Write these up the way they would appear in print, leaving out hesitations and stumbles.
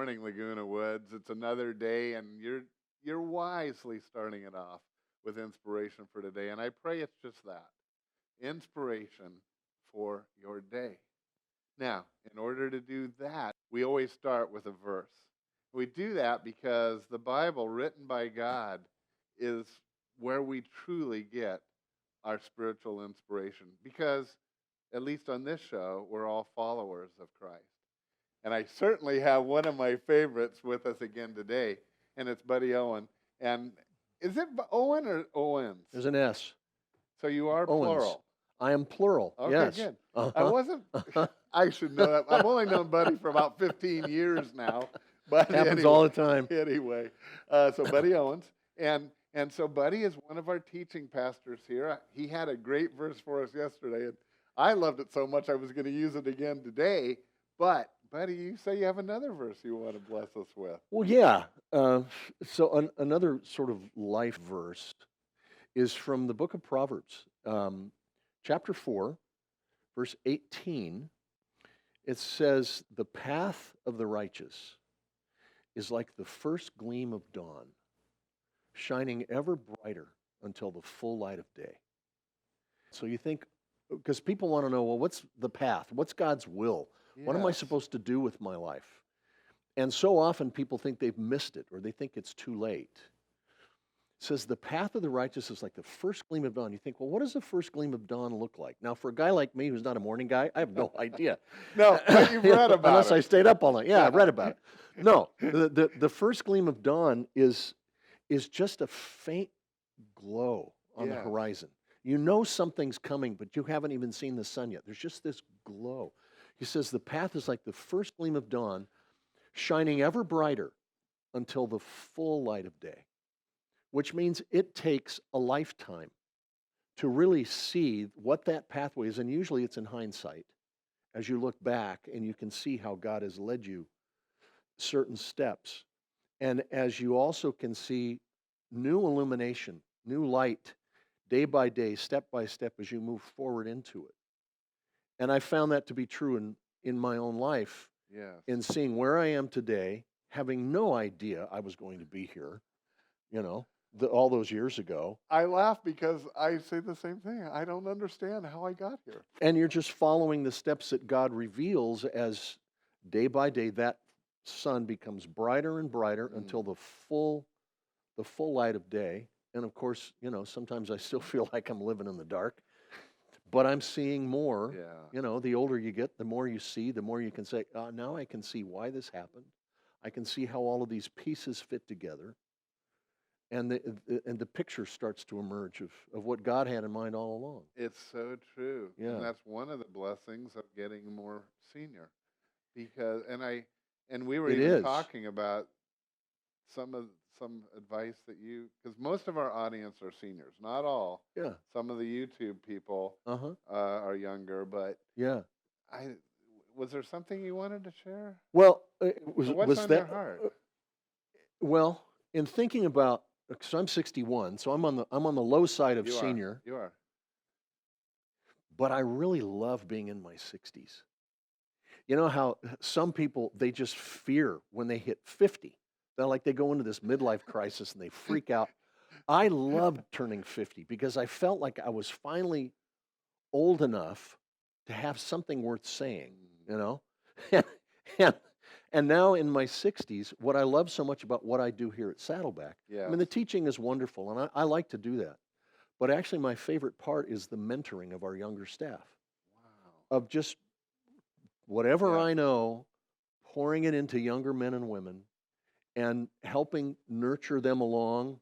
morning, Laguna Woods. It's another day, and you're wisely starting it off with inspiration for today. And I pray it's just that, inspiration for your day. Now, in order to do that, we always start with a verse. We do that because the Bible, written by God, is where we truly get our spiritual inspiration. Because, at least on this show, we're all followers of Christ. And I certainly have one of my favorites with us again today, and it's Buddy Owen. And is it Owen or Owens? There's an S. So you are Owens. plural. I am plural. Okay, yes. good. Uh-huh. I wasn't. I should know that. I've only known Buddy for about 15 years now. But happens anyway, all the time. Anyway, so Buddy Owens, and so Buddy is one of our teaching pastors here. He had a great verse for us yesterday, and I loved it so much I was going to use it again today. But Buddy, you say you have another verse you want to bless us with. Well, yeah. So another sort of life verse is from the book of Proverbs, chapter 4, verse 18. It says, "The path of the righteous is like the first gleam of dawn, shining ever brighter until the full light of day." So you think, because people want to know, well, what's the path? What's God's will? What am I supposed to do with my life? And so often people think they've missed it or they think it's too late. It says the path of the righteous is like the first gleam of dawn. You think, well, what does the first gleam of dawn look like? Now, for a guy like me who's not a morning guy, I have no idea. No, but you've read about Unless it. I stayed up all night. Yeah, I read about it. No, the first gleam of dawn is just a faint glow on the horizon. You know something's coming, but you haven't even seen the sun yet. There's just this glow. He says the path is like the first gleam of dawn, shining ever brighter until the full light of day, which means it takes a lifetime to really see what that pathway is. And usually it's in hindsight as you look back and you can see how God has led you certain steps. And as you also can see new illumination, new light, day by day, step by step as you move forward into it. And I found that to be true in my own life, in seeing where I am today, having no idea I was going to be here, all those years ago. I laugh because I say the same thing. I don't understand how I got here. And you're just following the steps that God reveals as day by day that sun becomes brighter and brighter until the full light of day. And of course, sometimes I still feel like I'm living in the dark. But I'm seeing more. Yeah. The older you get, the more you see, the more you can say, now I can see why this happened. I can see how all of these pieces fit together. And the picture starts to emerge of what God had in mind all along. It's so true. Yeah. And that's one of the blessings of getting more senior. Because and we were even talking about some advice that because most of our audience are seniors, not all. Yeah. Some of the YouTube people are younger, but was there something you wanted to share? Well, what's on your heart? Well, in thinking about, because I'm 61, so I'm on the low side of senior. You are. But I really love being in my 60s. You know how some people, they just fear when they hit 50. They go into this midlife crisis and they freak out. I loved turning 50 because I felt like I was finally old enough to have something worth saying, And now in my 60s, what I love so much about what I do here at Saddleback, I mean, the teaching is wonderful, and I like to do that. But actually, my favorite part is the mentoring of our younger staff. Wow. Of just whatever I know, pouring it into younger men and women, and helping nurture them along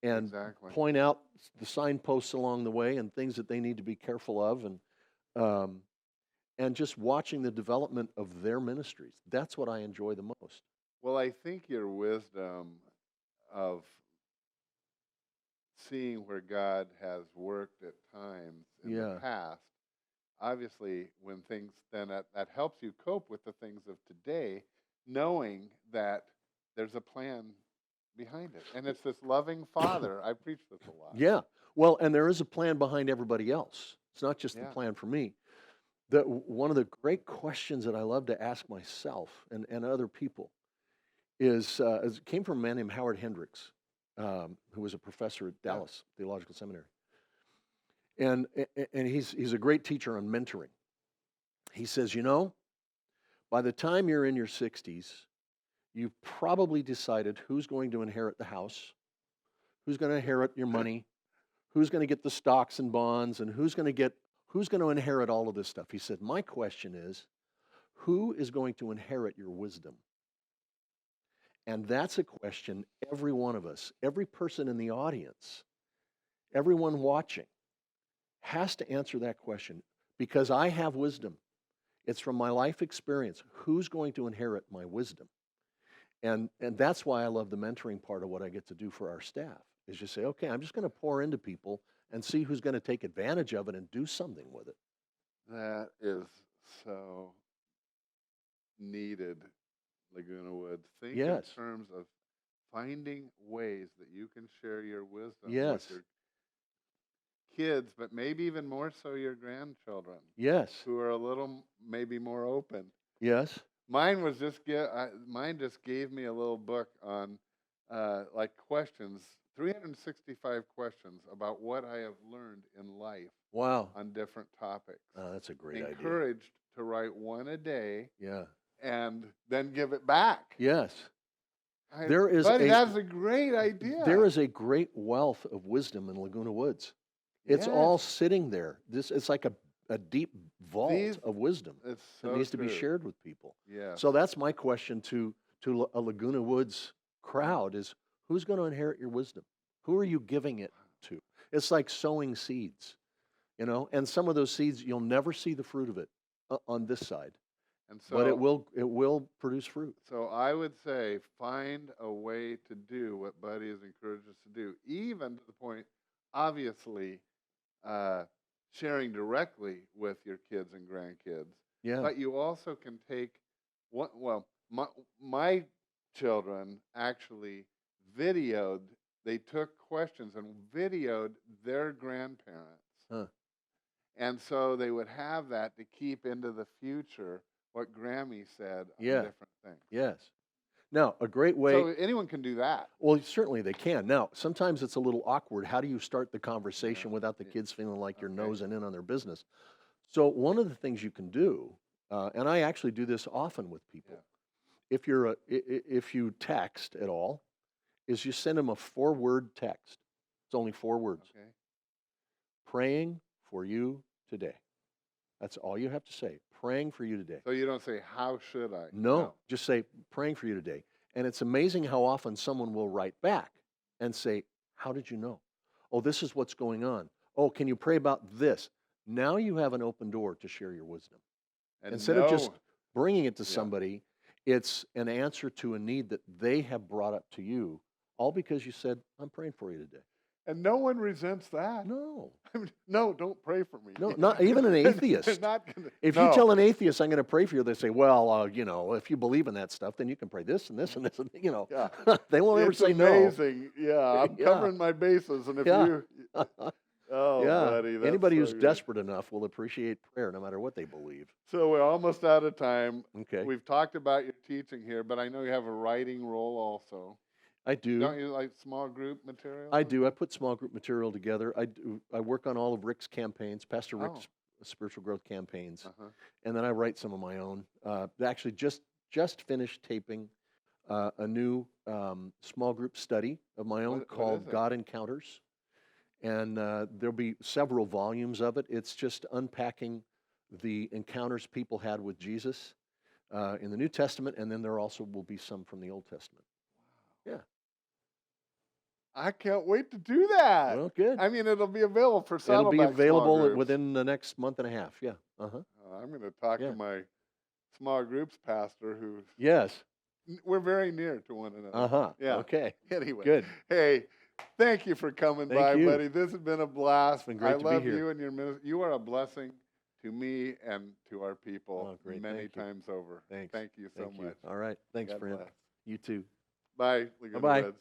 and point out the signposts along the way and things that they need to be careful of, and just watching the development of their ministries. That's what I enjoy the most. Well, I think your wisdom of seeing where God has worked at times in the past, obviously when things, then that helps you cope with the things of today, knowing that there's a plan behind it. And it's this loving Father. I preach this a lot. Yeah. Well, and there is a plan behind everybody else. It's not just the plan for me. One of the great questions that I love to ask myself and other people came from a man named Howard Hendricks, who was a professor at Dallas Theological Seminary. And he's a great teacher on mentoring. He says, by the time you're in your 60s, you've probably decided who's going to inherit the house, who's going to inherit your money, who's going to get the stocks and bonds, and who's going to inherit all of this stuff. He said, my question is, who is going to inherit your wisdom? And that's a question every one of us, every person in the audience, everyone watching, has to answer that question, because I have wisdom. It's from my life experience. Who's going to inherit my wisdom? And that's why I love the mentoring part of what I get to do for our staff, is just say, okay, I'm just going to pour into people and see who's going to take advantage of it and do something with it. That is so needed, Laguna Woods. Think in terms of finding ways that you can share your wisdom with your kids, but maybe even more so your grandchildren. Yes. Who are a little maybe more open. Yes. Mine just gave me a little book on like questions, 365 questions about what I have learned in life. Wow. On different topics. That's a great idea. Encouraged to write one a day. Yeah. And then give it back. Yes. That's a great idea. There is a great wealth of wisdom in Laguna Woods. It's all sitting there. It's like a deep vault of wisdom that needs to be shared with people. Yeah. So that's my question to a Laguna Woods crowd is, who's going to inherit your wisdom? Who are you giving it to? It's like sowing seeds, and some of those seeds, you'll never see the fruit of it on this side. And so, but it will produce fruit. So I would say find a way to do what Buddy has encouraged us to do, even to the point, obviously, sharing directly with your kids and grandkids. Yeah. But you also can take my children actually videoed. They took questions and videoed their grandparents. Huh. And so they would have that to keep into the future what Grammy said on different things. Yes. Now, a great way. So anyone can do that. Well, certainly they can. Now, sometimes it's a little awkward. How do you start the conversation without the kids feeling like you're nosing in on their business? So one of the things you can do, and I actually do this often with people, if you text at all, is you send them a 4-word text. It's only 4 words. Okay. Praying for you today. That's all you have to say. Praying for you today. So you don't say, how should I? No, just say, praying for you today. And it's amazing how often someone will write back and say, how did you know? Oh, this is what's going on. Oh, can you pray about this? Now you have an open door to share your wisdom. And instead of just bringing it to somebody, it's an answer to a need that they have brought up to you, all because you said, I'm praying for you today. And no one resents that. No. No, don't pray for me. No, not even an atheist. If you tell an atheist, I'm going to pray for you, they say, well, if you believe in that stuff, then you can pray this and this and this. And, they won't ever say no. It's amazing. Yeah, I'm covering my bases. And if you... buddy. Anybody who's desperate enough will appreciate prayer no matter what they believe. So we're almost out of time. Okay. We've talked about your teaching here, but I know you have a writing role also. I do. Don't you like small group material? I do. I put small group material together. I work on all of Rick's campaigns, Pastor Rick's spiritual growth campaigns, and then I write some of my own. Actually, just finished taping a new small group study of my own called God Encounters, and there'll be several volumes of it. It's just unpacking the encounters people had with Jesus in the New Testament, and then there also will be some from the Old Testament. Wow. Yeah. I can't wait to do that. Well, good. I mean, it'll be available for Saddleback. It'll be available within the next month and a half. Yeah. I'm going to talk to my small groups pastor who. Yes. We're very near to one another. Yeah. Okay. Anyway. Good. Hey, thank you for coming by, buddy. This has been a blast. It's been great to be here. I love you and your ministry. You are a blessing to me and to our people many times over. Thanks. Thank you so much. All right. Thanks, friend. You too. Bye, Laguna Bye-bye. Woods.